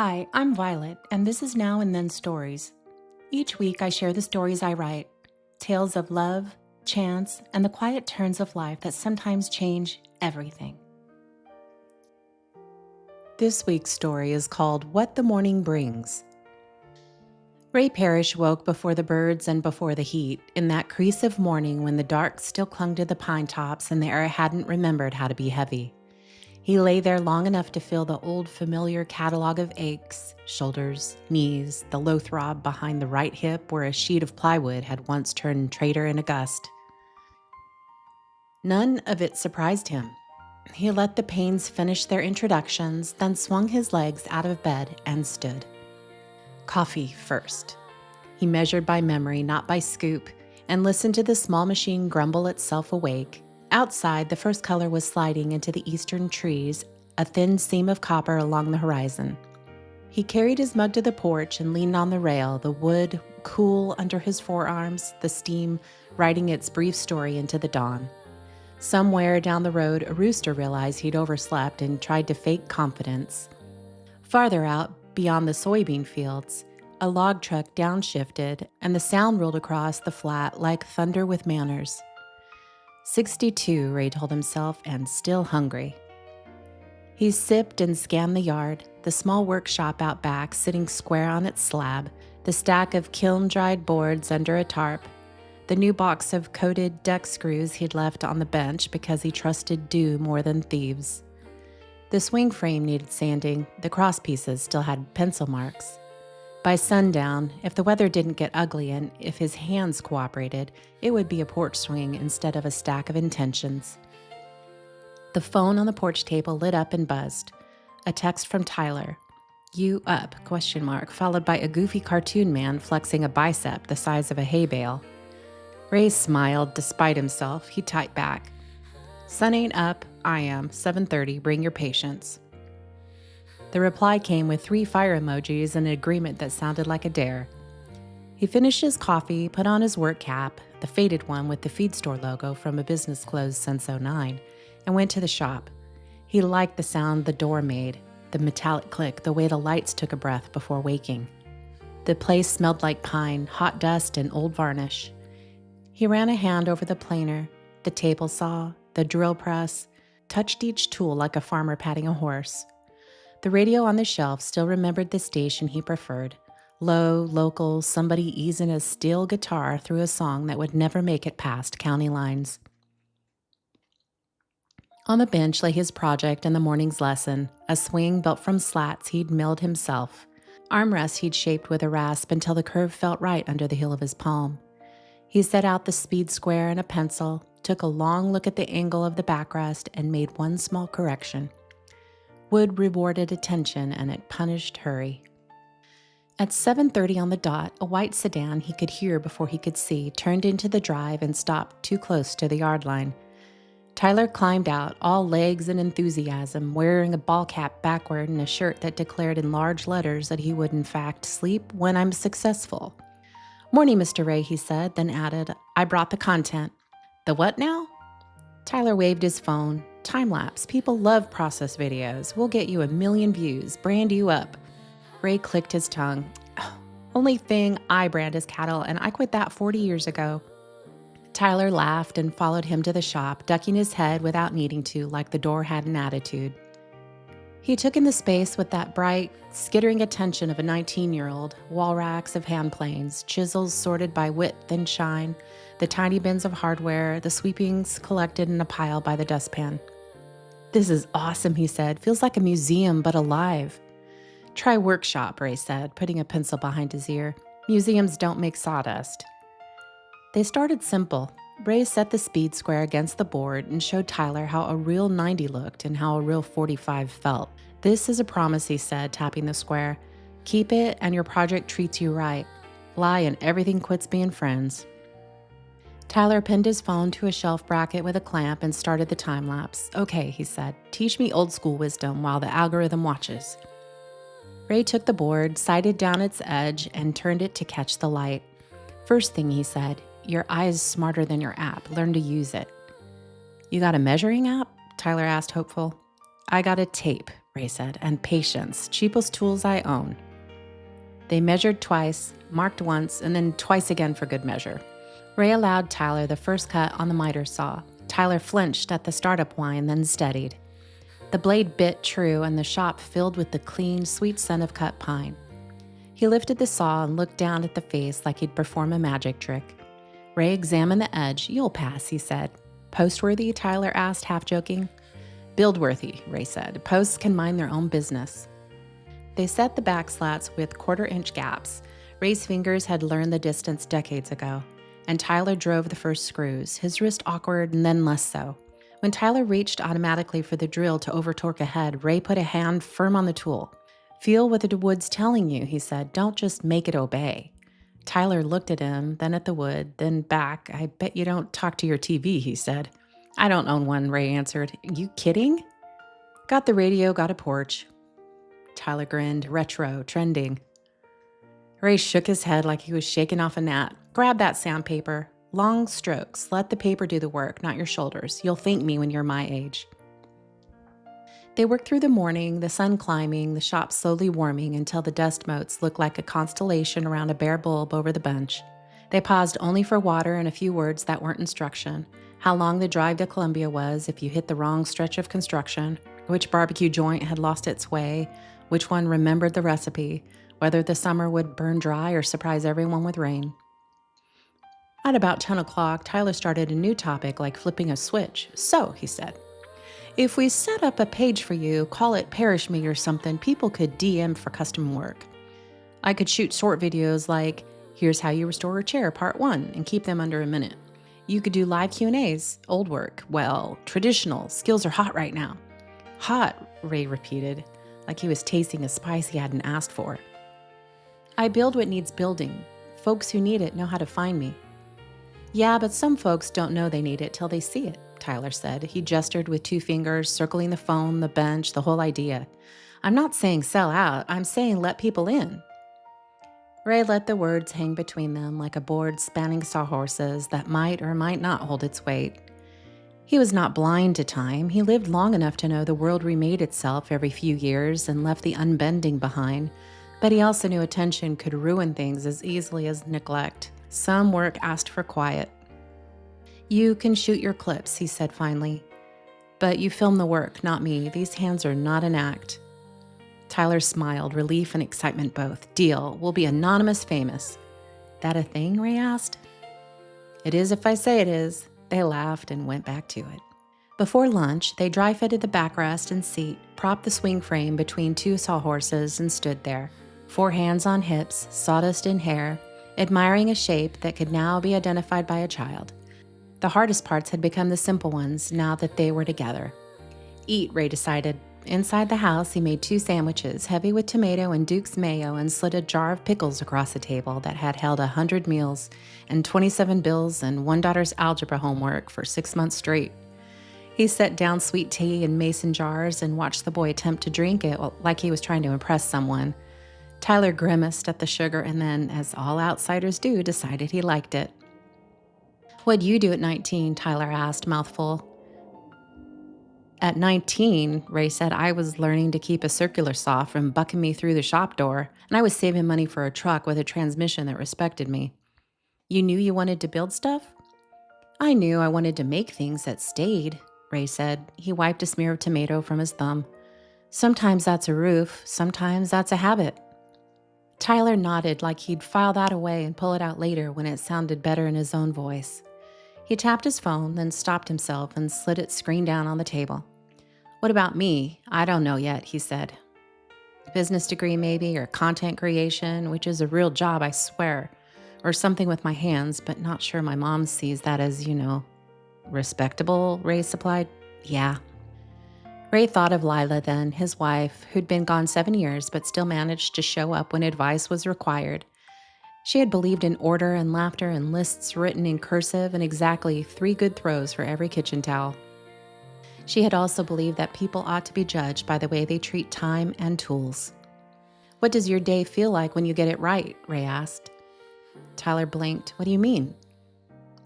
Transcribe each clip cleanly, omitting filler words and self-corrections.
Hi, I'm Violet, and this is Now and Then Stories. Each week I share the stories I write, tales of love, chance, and the quiet turns of life that sometimes change everything. This week's story is called What the Morning Brings. Ray Parrish woke before the birds and before the heat, in that crease of morning when the dark still clung to the pine tops and the air hadn't remembered how to be heavy. He lay there long enough to feel the old familiar catalog of aches, shoulders, knees, the low throb behind the right hip where a sheet of plywood had once turned traitor in a gust. None of it surprised him. He let the pains finish their introductions, then swung his legs out of bed and stood. Coffee first. He measured by memory, not by scoop, and listened to the small machine grumble itself awake. Outside, the first color was sliding into the eastern trees, a thin seam of copper along the horizon. He carried his mug to the porch and leaned on the rail, the wood cool under his forearms, the steam writing its brief story into the dawn. Somewhere down the road, a rooster realized he'd overslept and tried to fake confidence. Farther out, beyond the soybean fields, a log truck downshifted, and the sound rolled across the flat like thunder with manners. 62, Ray told himself, and still hungry. He sipped and scanned the yard, the small workshop out back sitting square on its slab, the stack of kiln-dried boards under a tarp, the new box of coated deck screws he'd left on the bench because he trusted dew more than thieves. The swing frame needed sanding, the cross pieces still had pencil marks. By sundown, if the weather didn't get ugly and if his hands cooperated, it would be a porch swing instead of a stack of intentions. The phone on the porch table lit up and buzzed. A text from Tyler. "You up?" ? Followed by a goofy cartoon man flexing a bicep the size of a hay bale. Ray smiled despite himself. He typed back. "Sun ain't up. I am. 7:30. Bring your patience." The reply came with 3 fire emojis and an agreement that sounded like a dare. He finished his coffee, put on his work cap, the faded one with the feed store logo from a business closed since '09, and went to the shop. He liked the sound the door made, the metallic click, the way the lights took a breath before waking. The place smelled like pine, hot dust, and old varnish. He ran a hand over the planer, the table saw, the drill press, touched each tool like a farmer patting a horse. The radio on the shelf still remembered the station he preferred. Low, local, somebody easing a steel guitar through a song that would never make it past county lines. On the bench lay his project and the morning's lesson, a swing built from slats he'd milled himself, armrests he'd shaped with a rasp until the curve felt right under the heel of his palm. He set out the speed square and a pencil, took a long look at the angle of the backrest, and made one small correction. Wood rewarded attention and it punished hurry. At 7:30 on the dot, a white sedan he could hear before he could see turned into the drive and stopped too close to the yard line. Tyler climbed out, all legs and enthusiasm, wearing a ball cap backward and a shirt that declared in large letters that he would in fact sleep when I'm successful. "Morning, Mr. Ray," he said, then added, "I brought the content." "The what now?" Tyler waved his phone. "Time-lapse. People love process videos. We'll get you 1 million views. Brand you up." Ray clicked his tongue. "Only thing I brand is cattle, and I quit that 40 years ago." Tyler laughed and followed him to the shop, ducking his head without needing to, like the door had an attitude. He took in the space with that bright, skittering attention of a 19-year-old, wall racks of hand planes, chisels sorted by width and shine, the tiny bins of hardware, the sweepings collected in a pile by the dustpan. "This is awesome," he said. "Feels like a museum, but alive." "Try workshop," Ray said, putting a pencil behind his ear. "Museums don't make sawdust." They started simple. Ray set the speed square against the board and showed Tyler how a real 90 looked and how a real 45 felt. "This is a promise," he said, tapping the square. "Keep it and your project treats you right. Lie and everything quits being friends." Tyler pinned his phone to a shelf bracket with a clamp and started the time-lapse. "Okay," he said, "teach me old school wisdom while the algorithm watches." Ray took the board, sighted down its edge, and turned it to catch the light. "First thing," he said, "your eye is smarter than your app. Learn to use it." "You got a measuring app?" Tyler asked, hopeful. "I got a tape," Ray said, and patience, cheapest tools I own. They measured twice, marked once, and then twice again for good measure. Ray allowed Tyler the first cut on the miter saw. Tyler flinched at the startup whine, then steadied. The blade bit true, and the shop filled with the clean, sweet scent of cut pine. He lifted the saw and looked down at the face like he'd perform a magic trick. Ray examined the edge. "You'll pass," he said. "Post-worthy?" Tyler asked, half joking. "Build-worthy," Ray said. "Posts can mind their own business." They set the back slats with quarter-inch gaps. Ray's fingers had learned the distance decades ago, and Tyler drove the first screws, his wrist awkward and then less so. When Tyler reached automatically for the drill to over-torque ahead, Ray put a hand firm on the tool. "Feel what the wood's telling you," he said. "Don't just make it obey." Tyler looked at him, then at the wood, then back. "I bet you don't talk to your TV," he said. "I don't own one," Ray answered. "You kidding?" "Got the radio, got a porch." Tyler grinned. "Retro, trending." Ray shook his head like he was shaking off a gnat. "Grab that sandpaper. Long strokes. Let the paper do the work, not your shoulders. You'll thank me when you're my age." They worked through the morning, the sun climbing, the shop slowly warming until the dust motes looked like a constellation around a bare bulb over the bench. They paused only for water and a few words that weren't instruction. How long the drive to Columbia was if you hit the wrong stretch of construction, which barbecue joint had lost its way, which one remembered the recipe, whether the summer would burn dry or surprise everyone with rain. At about 10 o'clock, Tyler started a new topic like flipping a switch. "So," he said, "if we set up a page for you, call it Parrish Me or something, people could DM for custom work. I could shoot short videos like, 'Here's how you restore a chair, part 1, and keep them under a minute. You could do live Q&As, old work, well, traditional, skills are hot right now." "Hot," Ray repeated, like he was tasting a spice he hadn't asked for. "I build what needs building. Folks who need it know how to find me." "Yeah, but some folks don't know they need it till they see it," Tyler said. He gestured with 2 fingers, circling the phone, the bench, the whole idea. "I'm not saying sell out. I'm saying let people in." Ray let the words hang between them like a board spanning sawhorses that might or might not hold its weight. He was not blind to time. He lived long enough to know the world remade itself every few years and left the unbending behind, but he also knew attention could ruin things as easily as neglect. Some work asked for quiet. "You can shoot your clips," he said finally. "But you film the work, not me. These hands are not an act." Tyler smiled, relief and excitement both. "Deal. We'll be anonymous famous." "That a thing?" Ray asked. "It is if I say it is." They laughed and went back to it. Before lunch, they dry-fitted the backrest and seat, propped the swing frame between 2 sawhorses, and stood there, 4 hands on hips, sawdust in hair, admiring a shape that could now be identified by a child. The hardest parts had become the simple ones now that they were together. "Eat," Ray decided. Inside the house, he made 2 sandwiches, heavy with tomato and Duke's mayo, and slid a jar of pickles across the table that had held 100 meals and 27 bills and one daughter's algebra homework for 6 months straight. He set down sweet tea in mason jars and watched the boy attempt to drink it like he was trying to impress someone. Tyler grimaced at the sugar and then, as all outsiders do, decided he liked it. "What'd you do at 19? Tyler asked, mouthful. "At 19, Ray said, I was learning to keep a circular saw from bucking me through the shop door, and I was saving money for a truck with a transmission that respected me." "You knew you wanted to build stuff?" "I knew I wanted to make things that stayed," Ray said. He wiped a smear of tomato from his thumb. "Sometimes that's a roof, sometimes that's a habit." Tyler nodded like he'd file that away and pull it out later when it sounded better in his own voice. He tapped his phone, then stopped himself and slid its screen down on the table. "What about me? I don't know yet," he said. "Business degree maybe, or content creation, which is a real job, I swear. Or something with my hands, but not sure my mom sees that as, respectable," Ray supplied. "Yeah." Ray thought of Lila then, his wife, who'd been gone 7 years but still managed to show up when advice was required. She had believed in order and laughter and lists written in cursive and exactly 3 good throws for every kitchen towel. She had also believed that people ought to be judged by the way they treat time and tools. "What does your day feel like when you get it right?" Ray asked. Tyler blinked. "What do you mean?"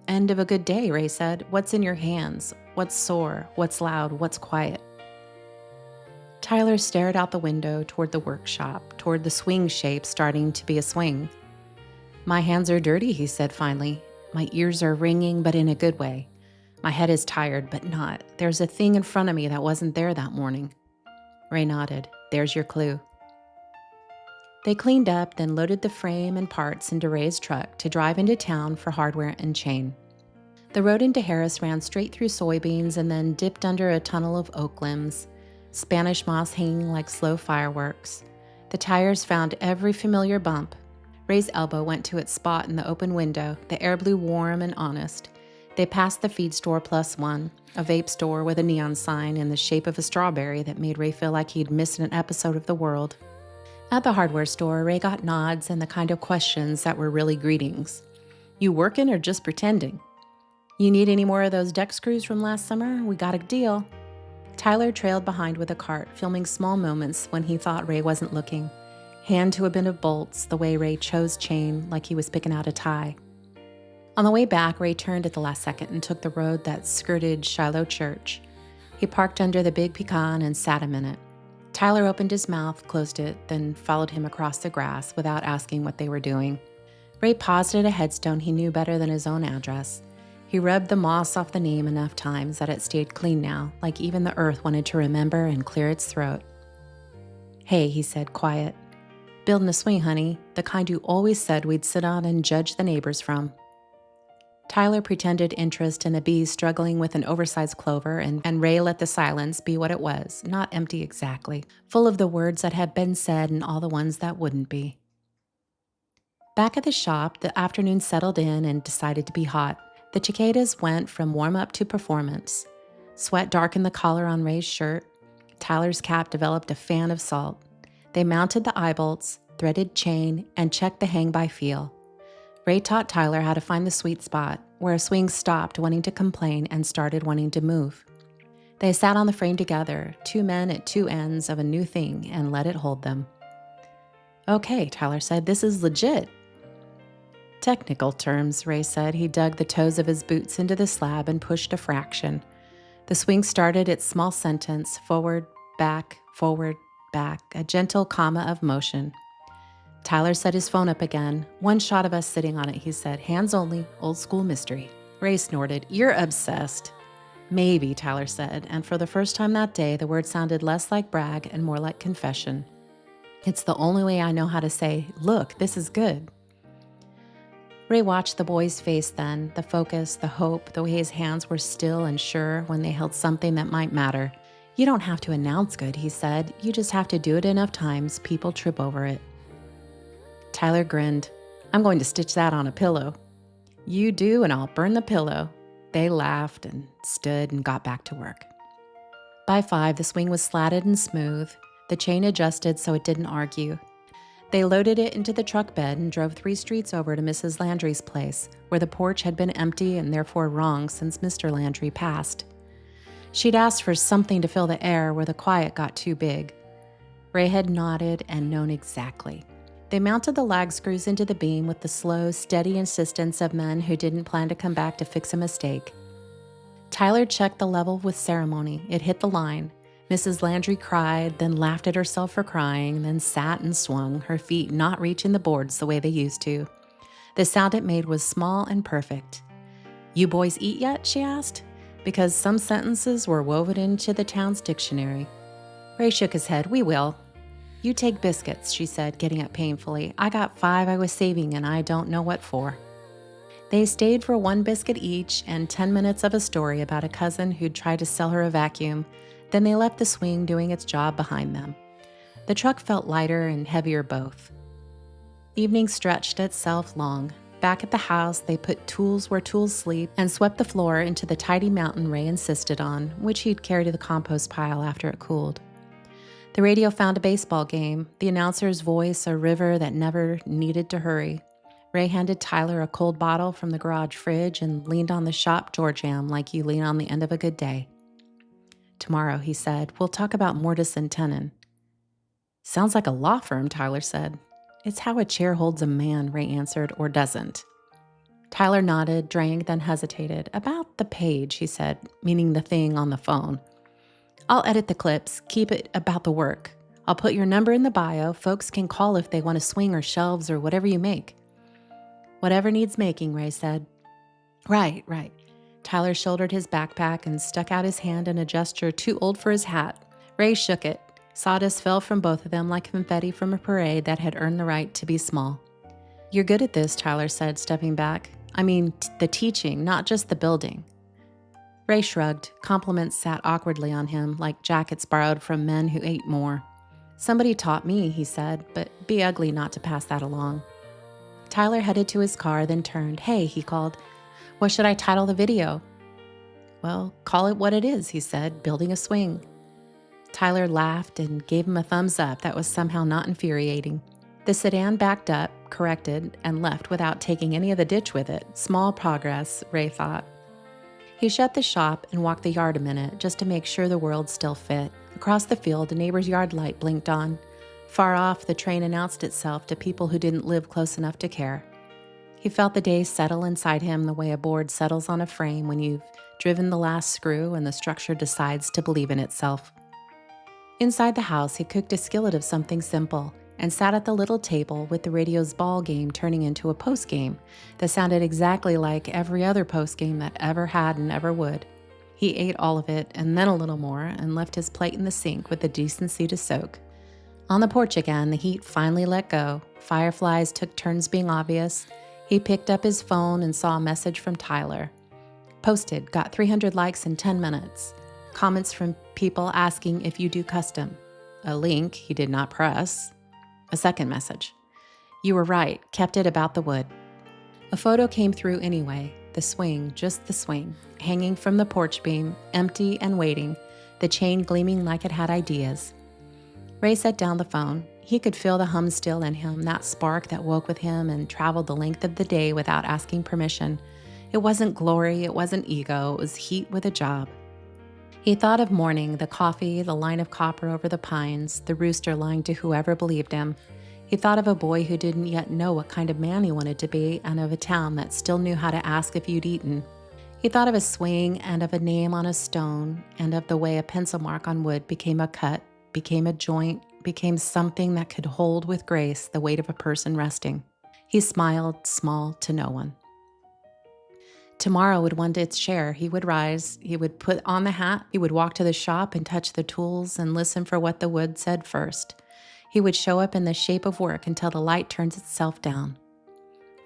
"End of a good day," Ray said. "What's in your hands? What's sore? What's loud? What's quiet?" Tyler stared out the window toward the workshop, toward the swing shape starting to be a swing. "My hands are dirty," he said finally. "My ears are ringing, but in a good way. My head is tired, but not. There's a thing in front of me that wasn't there that morning." Ray nodded. "There's your clue." They cleaned up, then loaded the frame and parts into Ray's truck to drive into town for hardware and chain. The road into Harris ran straight through soybeans and then dipped under a tunnel of oak limbs, Spanish moss hanging like slow fireworks. The tires found every familiar bump. Ray's elbow went to its spot in the open window, the air blew warm and honest. They passed the feed store +1, a vape store with a neon sign in the shape of a strawberry that made Ray feel like he'd missed an episode of The World. At the hardware store, Ray got nods and the kind of questions that were really greetings. "You working or just pretending? You need any more of those deck screws from last summer? We got a deal." Tyler trailed behind with a cart, filming small moments when he thought Ray wasn't looking. Hand to a bin of bolts, the way Ray chose chain like he was picking out a tie. On the way back, Ray turned at the last second and took the road that skirted Shiloh Church. He parked under the big pecan and sat a minute. Tyler opened his mouth, closed it, then followed him across the grass without asking what they were doing. Ray paused at a headstone he knew better than his own address. He rubbed the moss off the name enough times that it stayed clean now, like even the earth wanted to remember and clear its throat. "Hey," he said, quiet. "Building a swing, honey, the kind you always said we'd sit on and judge the neighbors from." Tyler pretended interest in a bee struggling with an oversized clover, and Ray let the silence be what it was, not empty exactly, full of the words that had been said and all the ones that wouldn't be. Back at the shop, the afternoon settled in and decided to be hot. The cicadas went from warm-up to performance. Sweat darkened the collar on Ray's shirt. Tyler's cap developed a fan of salt. They mounted the eye bolts, threaded chain, and checked the hang by feel. Ray taught Tyler how to find the sweet spot, where a swing stopped wanting to complain and started wanting to move. They sat on the frame together, two men at two ends of a new thing, and let it hold them. "Okay," Tyler said, "this is legit." "Technical terms," Ray said. He dug the toes of his boots into the slab and pushed a fraction. The swing started its small sentence, forward, back, a gentle comma of motion. Tyler set his phone up again. "One shot of us sitting on it," he said. "Hands only, old school mystery." Ray snorted. "You're obsessed." "Maybe," Tyler said, and for the first time that day, the word sounded less like brag and more like confession. "It's the only way I know how to say, look, this is good." Ray watched the boy's face then, the focus, the hope, the way his hands were still and sure when they held something that might matter. "You don't have to announce good," he said. "You just have to do it enough times, people trip over it." Tyler grinned. "I'm going to stitch that on a pillow." "You do, and I'll burn the pillow." They laughed and stood and got back to work. By 5, the swing was slatted and smooth. The chain adjusted so it didn't argue. They loaded it into the truck bed and drove 3 streets over to Mrs. Landry's place, where the porch had been empty and therefore wrong since Mr. Landry passed. She'd asked for something to fill the air where the quiet got too big. Ray had nodded and known exactly. They mounted the lag screws into the beam with the slow, steady insistence of men who didn't plan to come back to fix a mistake. Tyler checked the level with ceremony. It hit the line. Mrs. Landry cried, then laughed at herself for crying, then sat and swung, her feet not reaching the boards the way they used to. The sound it made was small and perfect. "You boys eat yet?" she asked, because some sentences were woven into the town's dictionary. Ray shook his head. "We will." "You take biscuits," she said, getting up painfully. "I got 5 I was saving, and I don't know what for." They stayed for 1 biscuit each and 10 minutes of a story about a cousin who'd tried to sell her a vacuum. Then they left the swing doing its job behind them. The truck felt lighter and heavier both. Evening stretched itself long. Back at the house, they put tools where tools sleep and swept the floor into the tidy mountain Ray insisted on, which he'd carry to the compost pile after it cooled. The radio found a baseball game, the announcer's voice a river that never needed to hurry. Ray handed Tyler a cold bottle from the garage fridge and leaned on the shop door jamb like you lean on the end of a good day. "Tomorrow," he said, "we'll talk about mortise and tenon." "Sounds like a law firm," Tyler said. "It's how a chair holds a man," Ray answered, "or doesn't." Tyler nodded, drank, then hesitated. "About the page," he said, meaning the thing on the phone. I'll edit the clips, keep it about the work. I'll put your number in the bio. Folks can call if they want a swing or shelves or whatever you make. Whatever needs making, Ray said. Right. Tyler shouldered his backpack and stuck out his hand in a gesture too old for his hat. Ray shook it. Sawdust fell from both of them like confetti from a parade that had earned the right to be small. You're good at this, Tyler said, stepping back. I mean, the teaching, not just the building. Ray shrugged. Compliments sat awkwardly on him, like jackets borrowed from men who ate more. Somebody taught me, he said, but be ugly not to pass that along. Tyler headed to his car, then turned. Hey, he called. What should I title the video? Well, call it what it is, he said, building a swing. Tyler laughed and gave him a thumbs up that was somehow not infuriating. The sedan backed up, corrected, and left without taking any of the ditch with it. Small progress, Ray thought. He shut the shop and walked the yard a minute just to make sure the world still fit. Across the field, a neighbor's yard light blinked on. Far off, the train announced itself to people who didn't live close enough to care. He felt the day settle inside him the way a board settles on a frame when you've driven the last screw and the structure decides to believe in itself. Inside the house, he cooked a skillet of something simple and sat at the little table with the radio's ball game turning into a post game that sounded exactly like every other post game that ever had and ever would. He ate all of it and then a little more and left his plate in the sink with the decency to soak. On the porch again, the heat finally let go. Fireflies took turns being obvious. He picked up his phone and saw a message from Tyler. Posted, got 300 likes in 10 minutes. Comments from people asking if you do custom. A link he did not press. A second message. You were right, kept it about the wood. A photo came through anyway. The swing, just the swing, hanging from the porch beam, empty and waiting, the chain gleaming like it had ideas. Ray set down the phone. He could feel the hum still in him, that spark that woke with him and traveled the length of the day without asking permission. It wasn't glory, it wasn't ego, it was heat with a job. He thought of morning, the coffee, the line of copper over the pines, the rooster lying to whoever believed him. He thought of a boy who didn't yet know what kind of man he wanted to be, and of a town that still knew how to ask if you'd eaten. He thought of a swing and of a name on a stone, and of the way a pencil mark on wood became a cut, became a joint, became something that could hold with grace the weight of a person resting. He smiled, small to no one. Tomorrow would want its share. He would rise, he would put on the hat, he would walk to the shop and touch the tools and listen for what the wood said first. He would show up in the shape of work until the light turns itself down.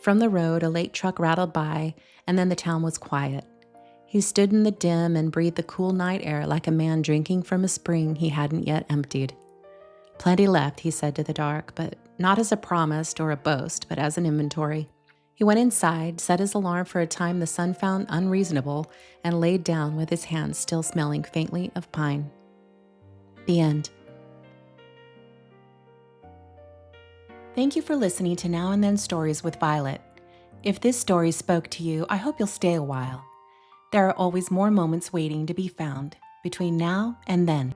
From the road, a late truck rattled by, and then the town was quiet. He stood in the dim and breathed the cool night air like a man drinking from a spring he hadn't yet emptied. Plenty left, he said to the dark, but not as a promise or a boast, but as an inventory. He went inside, set his alarm for a time the sun found unreasonable, and laid down with his hands still smelling faintly of pine. The end. Thank you for listening to Now and Then Stories with Violet. If this story spoke to you, I hope you'll stay a while. There are always more moments waiting to be found between now and then.